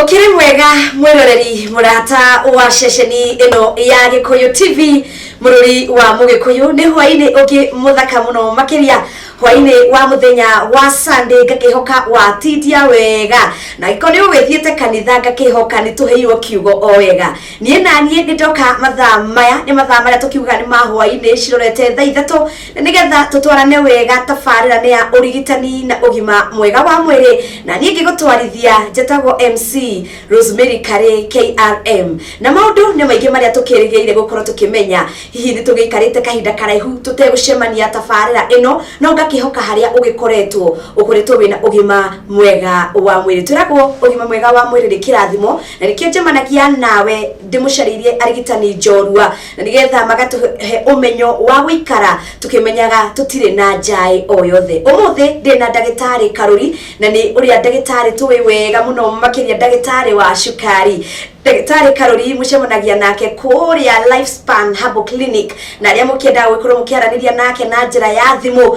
Mukire mwega mwiroreri murata wa ceceni ino ya Gikuyu TV mururi wa Mugikuyu ni hwaini ugi muthaka muno makiria hwaini wa muthenya wa Sunday ngakihoka wa titia wega na ikoni ugithiete kanitha ngakihoka ni tuheirwo kiugo o wega nie nanie ndoka mathaa maya ni mathaa maria tukiuga ni mahwaini cirorete thaa ithatu nigetha tutwarane wega tafarira ni ya urigitani na ugima mwega wa mwiri na nie ngigutwarithia jetagwo MC Rosemary Kare KRM na maundu ni maingi maria tukirigeire gukorwo tukimenya hihi ni tugikarite kahinda karaihu tutegucemania tafarira ino no ngakihoka haria ugikoretwo ukoretwo wina ugima mwega wa mwiri turagwo ugima mwega wa mwiri ni kirathimo na nikio njemanagia nawe ndimucaririe arigitani njorua na nigetha magatuhe umenyo wa guikara tukimenyaga tutire na njai o yothe umuthi ndina ndagitari Karuri na ni uria ndagitari tuwe wega muno makiria ndagitari wa cukari Dagitari Karuri mucemanagia nake kuria Lifespan Herbal Clinic na ria mukienda gwikorwo mukiaraniria nake na njira ya thimu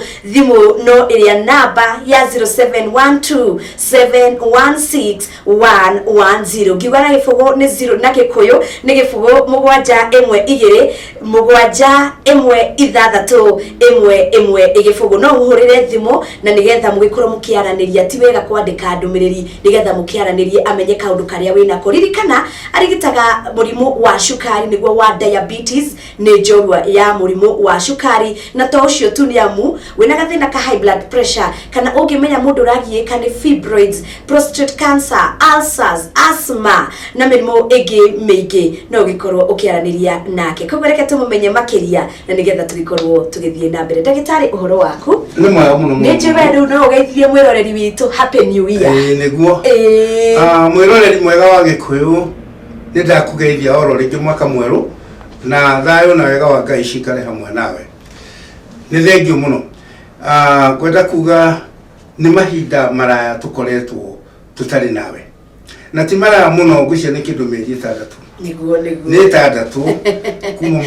no iria namba ya 0712716110 ngigwana gifugo ni 0 na Gikuyu ni gifugo mugwanja emwe igiri mugwanja emwe ithathatu emwe igifugo no uhurire thimu na nigetha mugikorwo mukiaraniria ti wega kwandika ndumiriri nigetha mukiaranirie amenye kaundu karia wina kuririkana arigitaga murimu wa shukari niguo wa diabetes ni njorua ya murimu wa shukari na to ucio tu ni amu wina gathina ka high blood pressure kana ungimenya mundu ragiika ni fibroids prostate cancer ulcers asthma na mirimu ingi mingi no gikorwo ukiaraniria nake kogoreke tumumenye makiria na nigetha tugikorwo tugithie na mbere ndagitari uhoro waku ni mwega muno ni njebe ru no ugeithie mwiroreri witu happy new year niguo mwiroreri mwega wa Gikuyu nida kugeithia oro ringi mwaka mweru na thayo na wega wa Ngai cikare hamwe nawe ni thengio muno kwenda kuga ni mahinda maraya tukoretwo tutari nawe na ti maraya muno ngucia ni kindu mĩeri 6 niguo ni 6 kuma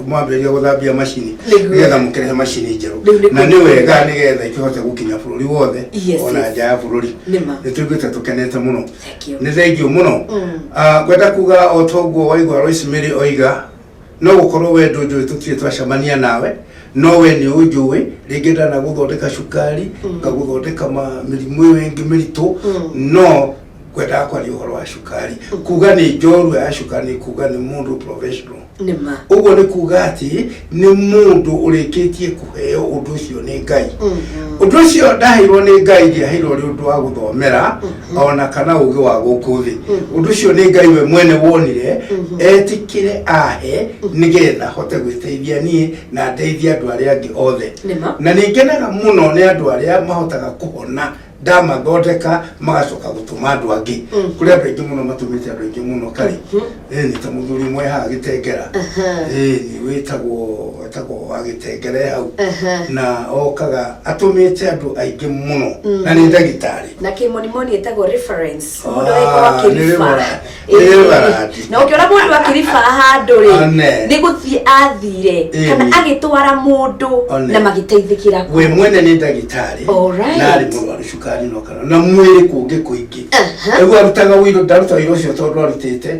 mwambĩrĩria guthambia macini nigetha mukirehe macini njeru na ni wega nigetha ikihote gukinya bururi wothe ona nja ya bururi ni tugite tukenete muno ni thengio muno kwenda kuga otoguo waigwa Rosemary oiga no gukorwo we ndunjui tutire twacemania nawe no we ni unjui ringi ndana guthondeka cukari ngaguthondeka mirimu ingi miritu no kwenda kwa uhoro wa cukari kuga ni njorua ya cukari kuga ni mundu professional nima ugo ni kuga ati ni mundu urikitie kuheo undu ucio ni Ngai undu ucio ndahirwo ni Ngai ndiahirwo ri undu wa guthomera ona kana ugi wa gukuthi undu ucio ni Ngai we mwene wonire etikire ahe nigetha hote gwiteithia nie na ndeithia andu aria angi othe na ningenaga muno ni andu aria mahotaga kuhona dama thondeka magacoka gutuma andu angi kuri andu aingi muno matumite andu aingi muno kari ni ta muthuri mwe ha Gitengera ni witagwo Gitengere hau na okaga atumite andu aingi muno na ni ndagitari na kimonimoni etagwo reference mundu eko akirifa na ukiona mundu akirifa handu ri ni guthie athire kana agitwara mundu na magiteithikira we mwene ni ndagitari na ari mundu cukari no kana na mwiri kungi kuingi ego arutaga wiro ndaruta wiro cio tondu arutite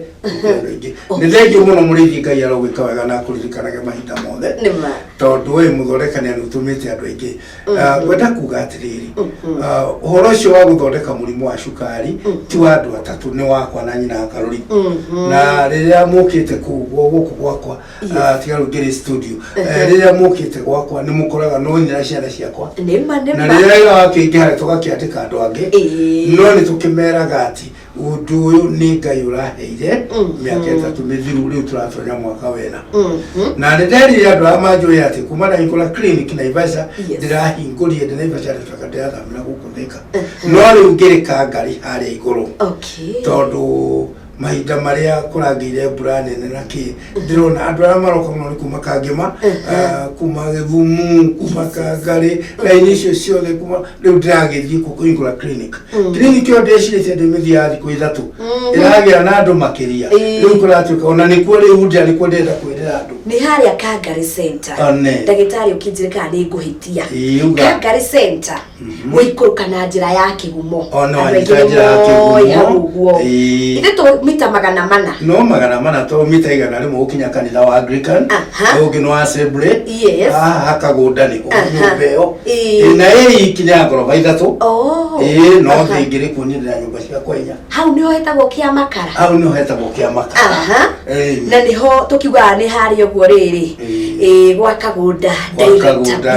ni thengio muno murithi Ngai arogwika wega na kuririkanaga mahinda mothe tondu we muthondekani anutumite andu aingi kwenda kuga atiriri uhoro ucio wa guthondeka murimu wa cukari ti wa andu atatu ni wakwa na nyina Karuri na riria mukite kuguo guku gwakwa tigaru ngiri studio riria mukite gwakwa ni mukoraga no nyina ciana ciakwa na riria wakiingihara tugakiandika andu angi no ni tukimeraga ati undu uyu ni Ngai uraheire miaka 3 mithiru riu turatonya mwaka wena na nderi andu amanjui ati kuma na Ingula Clinic na Ivasha ndirahingurie Ivasha tukathamira gukuthika no riu ngirika ngari haria iguru tondu mahinda maria kurangire mbura nene naki ndirona andu aria maroka muno kuma Kangema kuma Githumu kuma Kangari na icio ciothe kuma riu ndiragithie ku Ingula Clinic yo ndecirite ndimithia thiku 3 iragira na andu makiria riu kuratuka ona ni kuo riu ndari kwendera kwirira andu ni haria Kangari Center ndagitari ukinjirika ni nguhitia Kangari Center muikuruka na njira ya kigumo ona njira ya kigumo niguo ithe to mita magana mana no magana mana to mita igana rimwe gukinya kanitha wa Anglican ugi no assembly akagunda ni nyumbeo na ikinya ngoroba ithatu no thingire kunira nyumba cia kwenya hau niho hetagwo kia makara na niho tukiuga ni hari oguo riri gwa kagunda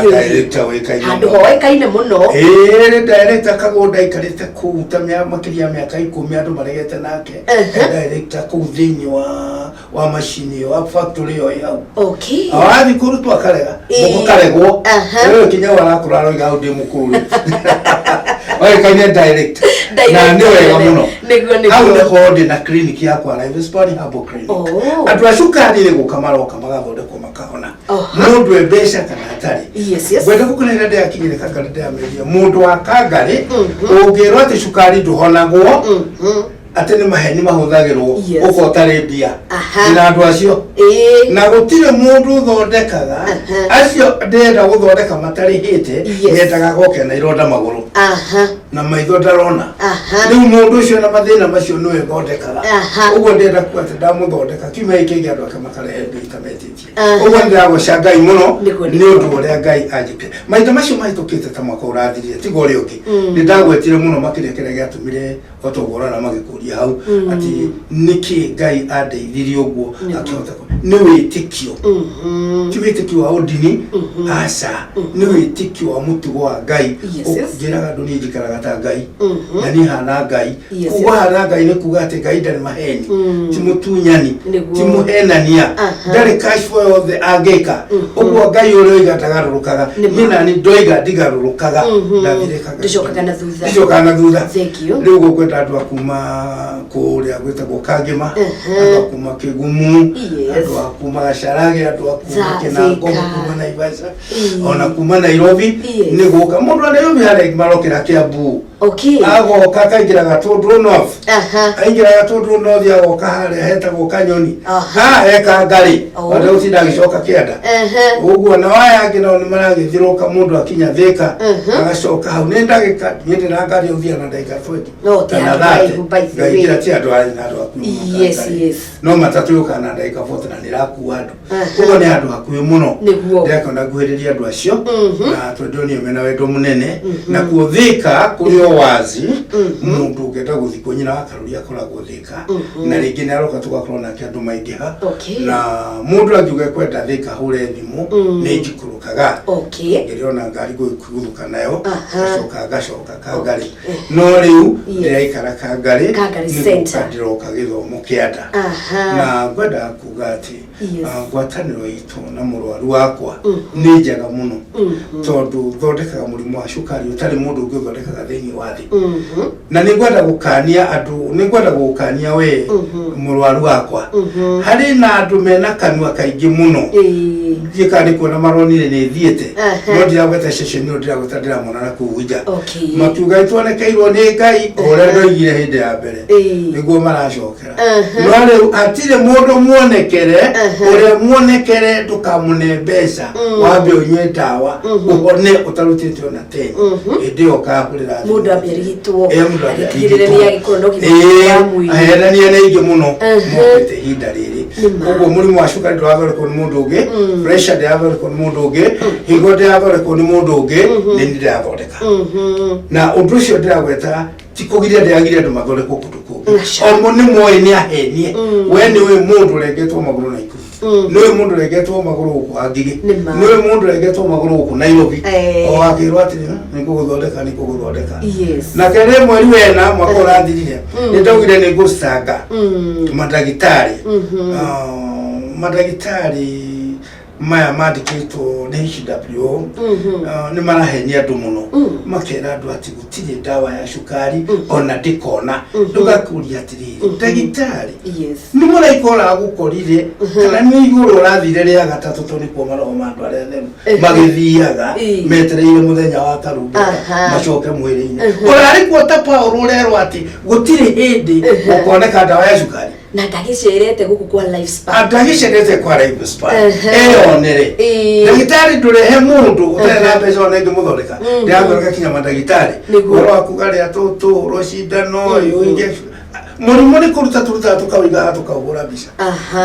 director wekaine handu hoekaine muno director kagunda ikarite ku tamya makiria miaka 10 andu maregete nake director ku thini wa machine wa factory yo yao awathi kurutu akarega mukaregwo kinya warakuraro gaudi mukuru wekaine director na ndio wega muno hau ne hodi na clinic yakwa Life Sport Herbal Clinic atu ashukari ni gukamaro kamagathonde ko makahona mundu ebesha kana atari gwenda gukunira ndia kinyire kagari ndia media mundu wa kagari ungirwa ati shukari nduhonagwo ate ni maheni mahuthagirwo uko tari bia ina andu acio na gutire mundu thondekaga acio ndenda guthondeka matari hite yendaga goke na ironda maguru na maitho ndarona ni mundu ucio na mathina macio no thondekaga ugo ndenda kwate ndamuthondeka kima iki andu akamakare mbita metitie ugo ndago shangai muno ni undu uria Ngai ajike maitho macio mahitukite ta mwaka urathirie tigo ri uki ni ndagwetire muno makire kire giatumire otogorana magikuria hau ati niki Ngai adeithirie uguo akihota ni witikio ti witikio wa udini asa ni witikio wa mutugo wa Ngai ukugiraga nduni njikaraga ta Ngai na ni hana Ngai kuwa hana Ngai ni kuga ati Ngai ndari maheni ti mutunyani ti muhenania ndari kashfo yothe ageka uguo Ngai uri igatagarũrũkaga mina ni ndoiga ndigarũrũkaga ndathirekaga ndicokaga na thutha riu gukwenda andu akuma kuria gwitagwo Kangima andu akuma Kigumu andu akuma Gacharage andu akuma Kinango kuma Naivasha ona kuma Nairobi ni guka mundu Nairobi hari marokira Kiambu agoka kaingira Gatundu North aingira Gatundu North agoka hari hetagwo Kanyoni eka ngari wale utinda gicoka kienda uguo na waya ngina ni maragithiruka mundu akinya Thika agacoka hau ni ndagika nyende na ngari uthia na ndagika 20 kana thate ngaikira ti andu ari na andu akuo no matatu yuka na ndagika 40 na nirakuwa andu uguo ni andu hakuhi muno ndekona guhiriria andu acio na twendoni mena wendo munene na kuthika kuri wazi mundu ngenda guthiko nyina wakaruria koragwo Thika na ringi ni aroka tugakorwo na andu maingiha na mundu angiuga kwenda Thika hure thimu ni njikurukaga ngiriona ngari gukuruka nayo gacoka kangari no riu ndiraikara kangari ni ndiroka githomo kianda na ngwenda kuga ati ngwataniro itu na murwaru wakwa ni njega muno tondu thondekaga murimu wa cukari utari mundu ungithondekaga thiini wa thi na ni ngwenda gukania andu ni ngwenda gukania we murwaru wakwa hari na andu mena kanua kaingi muno gikani kuona maronire ni thiete no ndiragweta session no ndiragweta ndiramona na kuuja matuga ituonekeirwo ni Ngai ore ndoigire hindi ya mbere niguo maracokera no riu atire mundu muonekere ore muonekere ndukamune mbeca wambe unywe ndawa uhone utarutite ona tena indi okahurira mundu abirigitwo atigirire gikono aherania na ingi muno mokete hinda riri uguo murimu wa cukari ndwathoreko ni mundu ungi pressure ndwathoreko ni mundu ungi higo ndwathoreko ni mundu ungi ni ndirathondeka na undu ucio ndiragweta tikugiria ndiragiria andu mathoreko kundu kungi omo ni moe ni ahenie we ni we mundu regetwo maguru na ikuru niwe mundu regetwo maguru ku Angigi niwe mundu regetwo maguru ku Nairobi o akirwa ati nikuguthondeka na kere mweri wena mwaka urathirire nindogire ni gusanga madagitari maya mandikitwo ni HW ni marahenia andu muno makera andu ati gutire dawa ya cukari ona ndikona ndugakuria atiriri ndagitari ni muraikora gukorire kana ni iguru urathire ria gatatu to ni kuo maro mandu aria magithiaga metereire muthenya wa karunga macoke mwiri-ini urari kuota Paulo urerwo ati gutire hindi ukoneka dawa ya cukari na ndagicerete guku kwa Life Spa ndagicerete kwa Life Spa onere ndagitari ndurehe mundu utera mbeca ona ingi muthondeka ndathondeka kinya mandagitari oro akugaria tutu rocindano yo injection Murimu ni kuruta tukawiga tukahura bisha.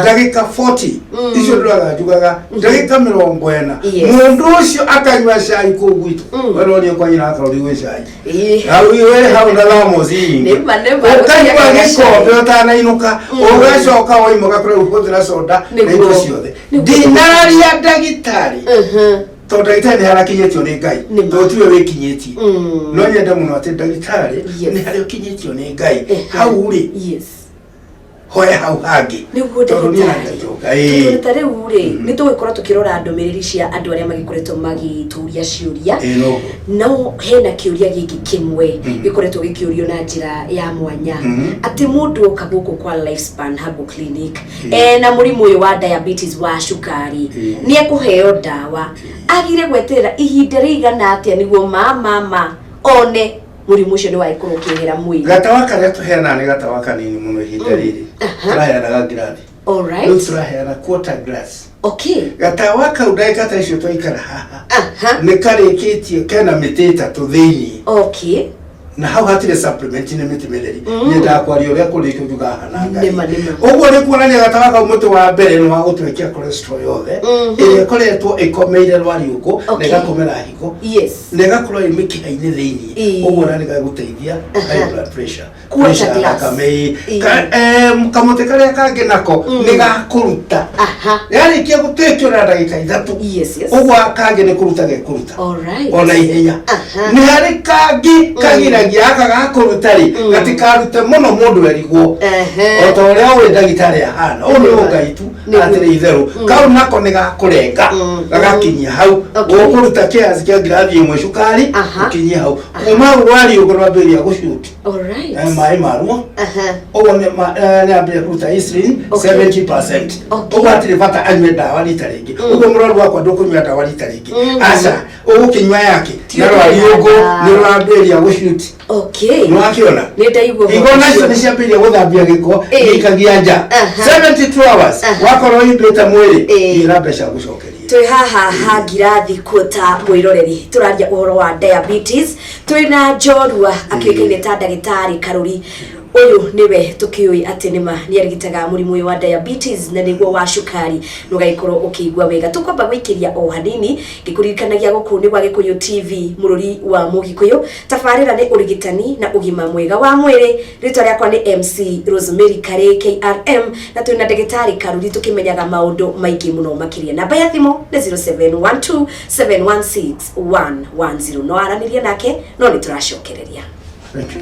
Ndagika 40 icio nduraga njugaga ndagika 40 mundu ucio akanywa cai ku gwitu barori kwa nyina akarori we cai hau iwe hau ndalamozi nema ukanywa gikombe utanainuka ugacoka waimoga kure ukothira soda na indo ciothe dinari ya ndagitari to ndagitari harakinyetio ni Ngai to tiwe wikinyetie no nyenda muno ati ndagitari ni hari ukinyetio ni Ngai hau ri hoya hau hangi niguo ndagitari tare ure ni tugikora tukirora ndomereri cia andu aria magikoretwo magituria ciuria no hena kiuria giki kimwe gikoretwo gikiurio na njira ya mwanya ati mundu oka guku kwa Lifespan Herbal Clinic na murimu uyu wa diabetes wa cukari ni ekuheo dawa agire gweterera ihinda rigana atia niguo mama one murimu ucio ni waikurukirira mwiri gatawa karia tuhena ni gatawa kanini muno ihinda riri turahera ngirathi alright turahera quarter glass gatawa kau ndagika ta icio twaikara haha ni karikitio kena miti itatu thiini na hau hatire supplement ni miti mereri ni ndakwaria uria kurikio njuga hana Ngai uguo ni kuonania gatawa kau muti wa mbere ni wa gutwekia cholesterol yothe iria koretwo ikomeire rwariuko na igakomera higo na igakorwo imikiha-ini thiini uguo na nigaguteithia high blood pressure kamei kamuti karia kangi nako ni gakuruta yarikia gutwekio na ndagika 3 uguo kangi ni kuruta gekuruta ona ihenya ni hari kangi kagiragia gakuruta ri gatikarute muno mundu erigwo otoria we ndagitari ahana o ni Ngai tu atiri itheru kau nako ni gakurenga gagakinyia hau ukuruta kiasi kia ngirathi imwe cukari ukinyia hau kuma rwari ukorwabiria gushuti mai maruo uguo ni ambia kuruta insulin 70% uguo atiri bata anywe dawa rita ringi uguo murwaru wakwa ndukunywa dawa rita ringi aca ugukinywa yake na rwari ugu ni rwambiria gushuti nwakiona igona icio ni ciambiria guthambia giko gikagia nja 72 hours wakorwo hindrite mwiri ira mbeca gucokeria twi haha hangirathi kuota mwiroreri turaria uhoro wa diabetes twina Njorua akikaine ta ndagitari Karuri uyu niwe tukiui ati nima ni arigitaga murimu wa diabetes na niguo wa cukari nugaikorwo ukigwa wega tukwamba gwikiria o hanini gikurikanagia guku ni gwa Gikuyu TV mururi wa Mugikuyu tafarira ni urigitani na ugima mwega wa mwiri ritwa riakwa ni MC Rosemary Kare KRM na twina ndagitari Karuri tukimenyaga maundu maingi muno makiria namba ya thimo ni 0712 716 110 no araniria nake no ni turacokereria. Thank you.